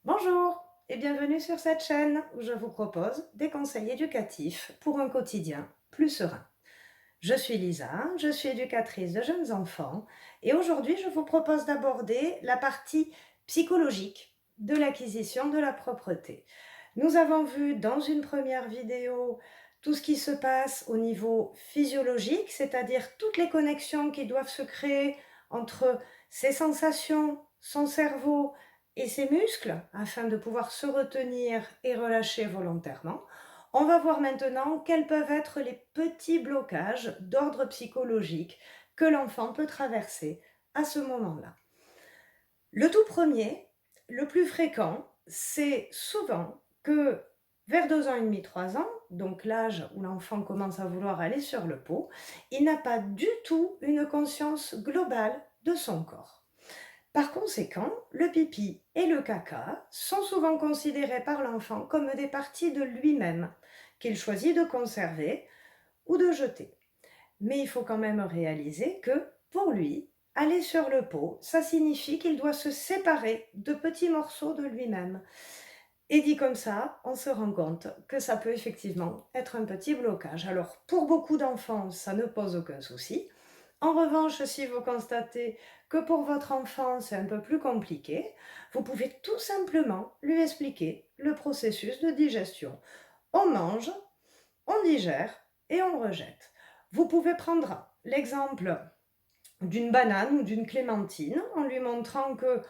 Bonjour et bienvenue sur cette chaîne où je vous propose des conseils éducatifs pour un quotidien plus serein. Je suis Lisa, je suis éducatrice de jeunes enfants et aujourd'hui je vous propose d'aborder la partie psychologique de l'acquisition de la propreté. Nous avons vu dans une première vidéo tout ce qui se passe au niveau physiologique, c'est-à-dire toutes les connexions qui doivent se créer entre ses sensations, son cerveau et ses muscles afin de pouvoir se retenir et relâcher volontairement. On va voir maintenant quels peuvent être les petits blocages d'ordre psychologique que l'enfant peut traverser à ce moment-là. Le tout premier, le plus fréquent, c'est souvent que vers 2 ans et demi, 3 ans, donc l'âge où l'enfant commence à vouloir aller sur le pot, il n'a pas du tout une conscience globale de son corps. Par conséquent, le pipi et le caca sont souvent considérés par l'enfant comme des parties de lui-même qu'il choisit de conserver ou de jeter. Mais il faut quand même réaliser que, pour lui, aller sur le pot, ça signifie qu'il doit se séparer de petits morceaux de lui-même. Et dit comme ça, on se rend compte que ça peut effectivement être un petit blocage. Alors, pour beaucoup d'enfants, ça ne pose aucun souci. En revanche, si vous constatez que pour votre enfant, c'est un peu plus compliqué, vous pouvez tout simplement lui expliquer le processus de digestion. On mange, on digère et on rejette. Vous pouvez prendre l'exemple d'une banane ou d'une clémentine en lui montrant que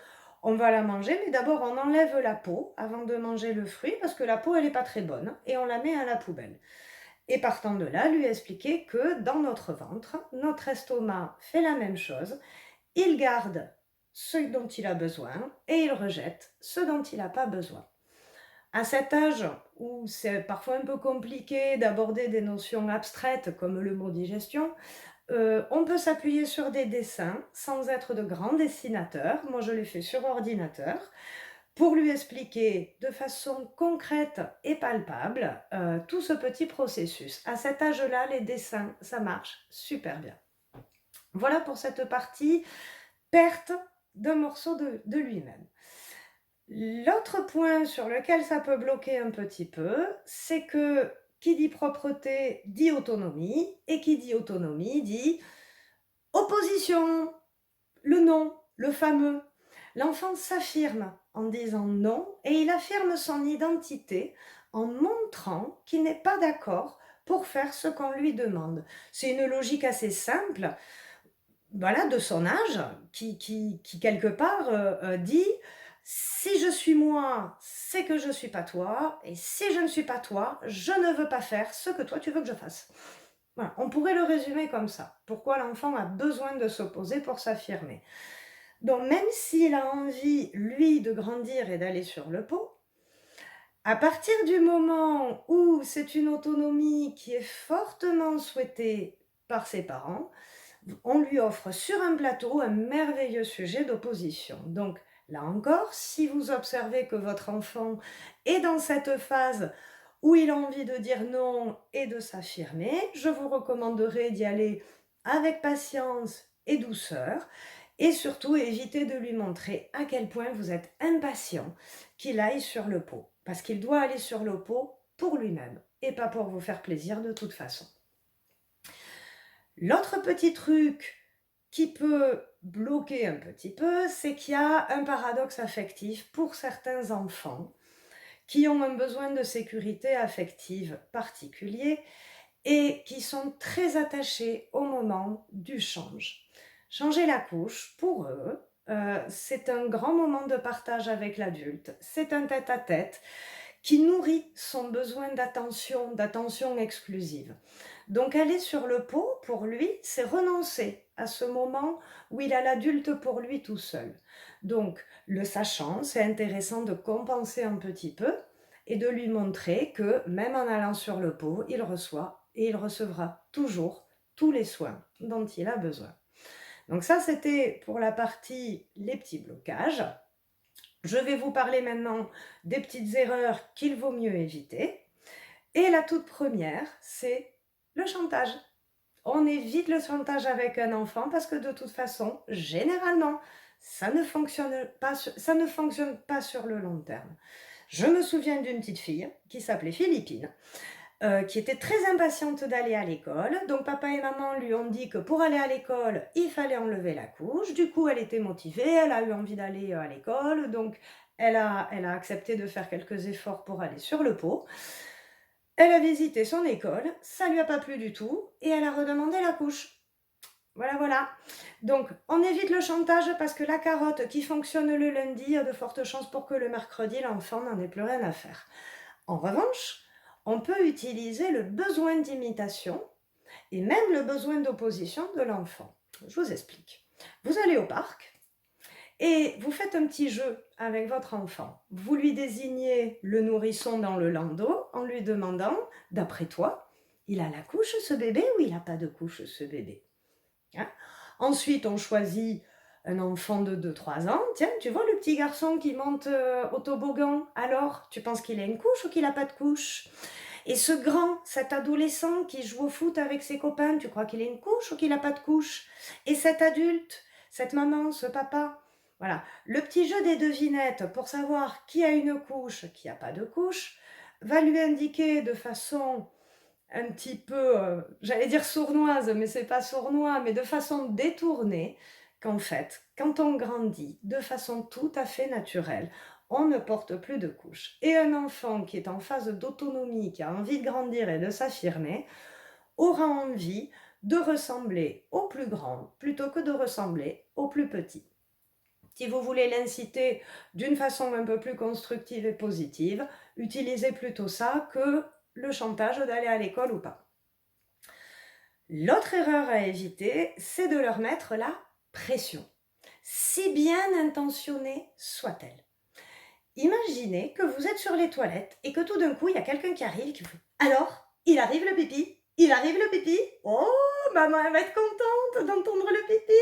on va la manger, mais d'abord on enlève la peau avant de manger le fruit parce que la peau elle n'est pas très bonne et on la met à la poubelle. Et partant de là, lui expliquer que dans notre ventre, notre estomac fait la même chose. Il garde ce dont il a besoin et il rejette ce dont il n'a pas besoin. À cet âge où c'est parfois un peu compliqué d'aborder des notions abstraites comme le mot digestion, on peut s'appuyer sur des dessins sans être de grands dessinateurs. Moi, je les fais sur ordinateur pour lui expliquer de façon concrète et palpable tout ce petit processus. À cet âge-là, les dessins, ça marche super bien. Voilà pour cette partie perte d'un morceau de lui-même. L'autre point sur lequel ça peut bloquer un petit peu, c'est que qui dit propreté dit autonomie, et qui dit autonomie dit opposition, le non, le fameux. L'enfant s'affirme en disant non et il affirme son identité en montrant qu'il n'est pas d'accord pour faire ce qu'on lui demande. C'est une logique assez simple, voilà, de son âge, qui quelque part dit si je suis moi, c'est que je ne suis pas toi, et si je ne suis pas toi, je ne veux pas faire ce que toi tu veux que je fasse. Voilà, on pourrait le résumer comme ça. Pourquoi l'enfant a besoin de s'opposer pour s'affirmer. Donc même s'il a envie, lui, de grandir et d'aller sur le pot, à partir du moment où c'est une autonomie qui est fortement souhaitée par ses parents, on lui offre sur un plateau un merveilleux sujet d'opposition. Donc là encore, si vous observez que votre enfant est dans cette phase où il a envie de dire non et de s'affirmer, je vous recommanderais d'y aller avec patience et douceur et surtout éviter de lui montrer à quel point vous êtes impatient qu'il aille sur le pot. Parce qu'il doit aller sur le pot pour lui-même et pas pour vous faire plaisir de toute façon. L'autre petit truc qui peut bloquer un petit peu, c'est qu'il y a un paradoxe affectif pour certains enfants qui ont un besoin de sécurité affective particulier et qui sont très attachés au moment du change. Changer la couche, pour eux, c'est un grand moment de partage avec l'adulte, c'est un tête-à-tête qui nourrit son besoin d'attention exclusive. Donc aller sur le pot, pour lui, c'est renoncer à ce moment où il a l'adulte pour lui tout seul. Donc, le sachant, c'est intéressant de compenser un petit peu et de lui montrer que même en allant sur le pot, il reçoit et il recevra toujours tous les soins dont il a besoin. Donc ça, c'était pour la partie les petits blocages. Je vais vous parler maintenant des petites erreurs qu'il vaut mieux éviter. Et la toute première, c'est le chantage. On évite le chantage avec un enfant parce que de toute façon, généralement, ça ne fonctionne pas sur le long terme. Je me souviens d'une petite fille qui s'appelait Philippine, qui était très impatiente d'aller à l'école. Donc papa et maman lui ont dit que pour aller à l'école, il fallait enlever la couche. Du coup, elle était motivée, elle a eu envie d'aller à l'école, donc elle a accepté de faire quelques efforts pour aller sur le pot. Elle a visité son école, ça lui a pas plu du tout, et elle a redemandé la couche. Voilà, voilà. Donc, on évite le chantage parce que la carotte qui fonctionne le lundi, il y a de fortes chances pour que le mercredi, l'enfant n'en ait plus rien à faire. En revanche, on peut utiliser le besoin d'imitation et même le besoin d'opposition de l'enfant. Je vous explique. Vous allez au parc et vous faites un petit jeu avec votre enfant. Vous lui désignez le nourrisson dans le landau en lui demandant, d'après toi, il a la couche ce bébé ou il n'a pas de couche ce bébé? Hein. Ensuite, on choisit un enfant de 2-3 ans. Tiens, tu vois le petit garçon qui monte au toboggan. Alors, tu penses qu'il a une couche ou qu'il n'a pas de couche? Et ce grand, cet adolescent qui joue au foot avec ses copains, tu crois qu'il a une couche ou qu'il n'a pas de couche? Et cet adulte, cette maman, ce papa, voilà. Le petit jeu des devinettes pour savoir qui a une couche, qui n'a pas de couche, va lui indiquer de façon un petit peu, j'allais dire sournoise, mais c'est pas sournois, mais de façon détournée, qu'en fait, quand on grandit de façon tout à fait naturelle, on ne porte plus de couches. Et un enfant qui est en phase d'autonomie, qui a envie de grandir et de s'affirmer, aura envie de ressembler au plus grand plutôt que de ressembler au plus petit. Si vous voulez l'inciter d'une façon un peu plus constructive et positive, utilisez plutôt ça que le chantage d'aller à l'école ou pas. L'autre erreur à éviter, c'est de leur mettre la pression, si bien intentionnée soit-elle. Imaginez que vous êtes sur les toilettes et que tout d'un coup, il y a quelqu'un qui arrive et qui vous dit « Alors, il arrive le pipi? Il arrive le pipi? Oh, maman elle va être contente d'entendre le pipi !»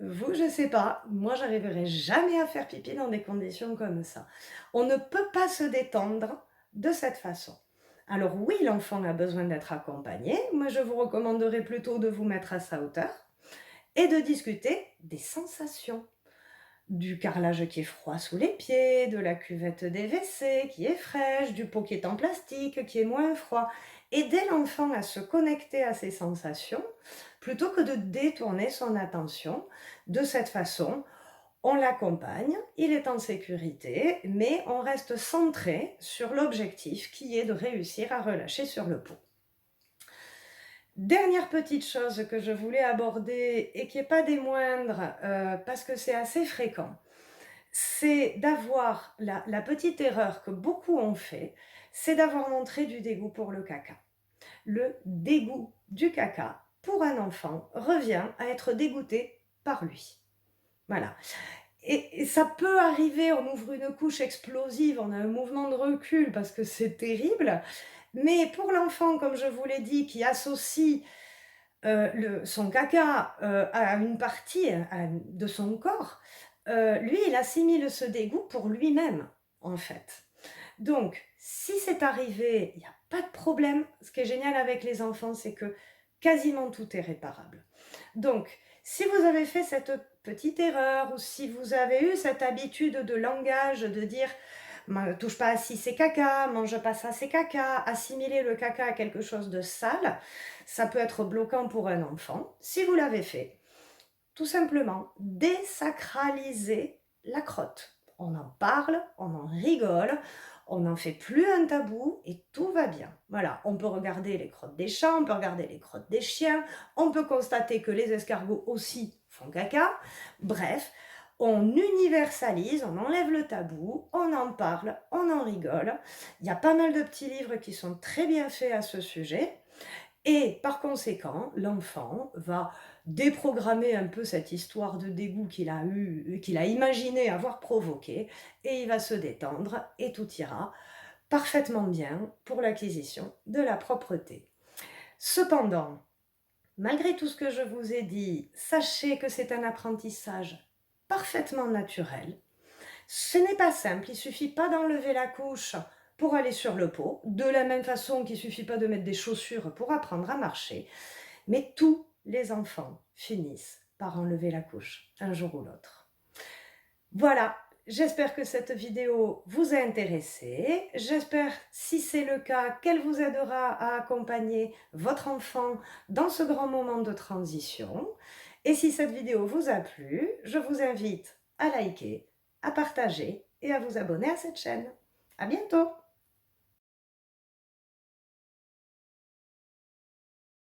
Vous, je sais pas, moi j'arriverai jamais à faire pipi dans des conditions comme ça. On ne peut pas se détendre de cette façon. Alors oui, l'enfant a besoin d'être accompagné. Moi, je vous recommanderais plutôt de vous mettre à sa hauteur et de discuter des sensations. Du carrelage qui est froid sous les pieds, de la cuvette des WC qui est fraîche, du pot qui est en plastique qui est moins froid. Aider l'enfant à se connecter à ces sensations plutôt que de détourner son attention. De cette façon, on l'accompagne, il est en sécurité, mais on reste centré sur l'objectif qui est de réussir à relâcher sur le pot. Dernière petite chose que je voulais aborder et qui n'est pas des moindres, parce que c'est assez fréquent, c'est d'avoir la petite erreur que beaucoup ont fait, c'est d'avoir montré du dégoût pour le caca. Le dégoût du caca, pour un enfant, revient à être dégoûté par lui. Voilà. Et ça peut arriver, on ouvre une couche explosive, on a un mouvement de recul parce que c'est terrible, mais pour l'enfant, comme je vous l'ai dit, qui associe son caca à une partie de son corps, lui, il assimile ce dégoût pour lui-même, en fait. Donc, si c'est arrivé, il n'y a pas de problème. Ce qui est génial avec les enfants, c'est que quasiment tout est réparable. Donc, si vous avez fait cette petite erreur ou si vous avez eu cette habitude de langage de dire touche pas à ci, c'est caca, mange pas ça, c'est caca, assimiler le caca à quelque chose de sale, ça peut être bloquant pour un enfant. Si vous l'avez fait, tout simplement, désacraliser la crotte. On en parle, on en rigole, on n'en fait plus un tabou et tout va bien. Voilà, on peut regarder les crottes des chats, on peut regarder les crottes des chiens, on peut constater que les escargots aussi font caca. Bref, on universalise, on enlève le tabou, on en parle, on en rigole. Il y a pas mal de petits livres qui sont très bien faits à ce sujet. Et par conséquent, l'enfant va déprogrammer un peu cette histoire de dégoût qu'il a imaginé avoir provoqué, et il va se détendre et tout ira parfaitement bien pour l'acquisition de la propreté. Cependant, malgré tout ce que je vous ai dit, sachez que c'est un apprentissage parfaitement naturel. Ce n'est pas simple, il ne suffit pas d'enlever la couche pour aller sur le pot, de la même façon qu'il ne suffit pas de mettre des chaussures pour apprendre à marcher, mais tous les enfants finissent par enlever la couche, un jour ou l'autre. Voilà, j'espère que cette vidéo vous a intéressé. J'espère, si c'est le cas, qu'elle vous aidera à accompagner votre enfant dans ce grand moment de transition. Et si cette vidéo vous a plu, je vous invite à liker, à partager et à vous abonner à cette chaîne. À bientôt!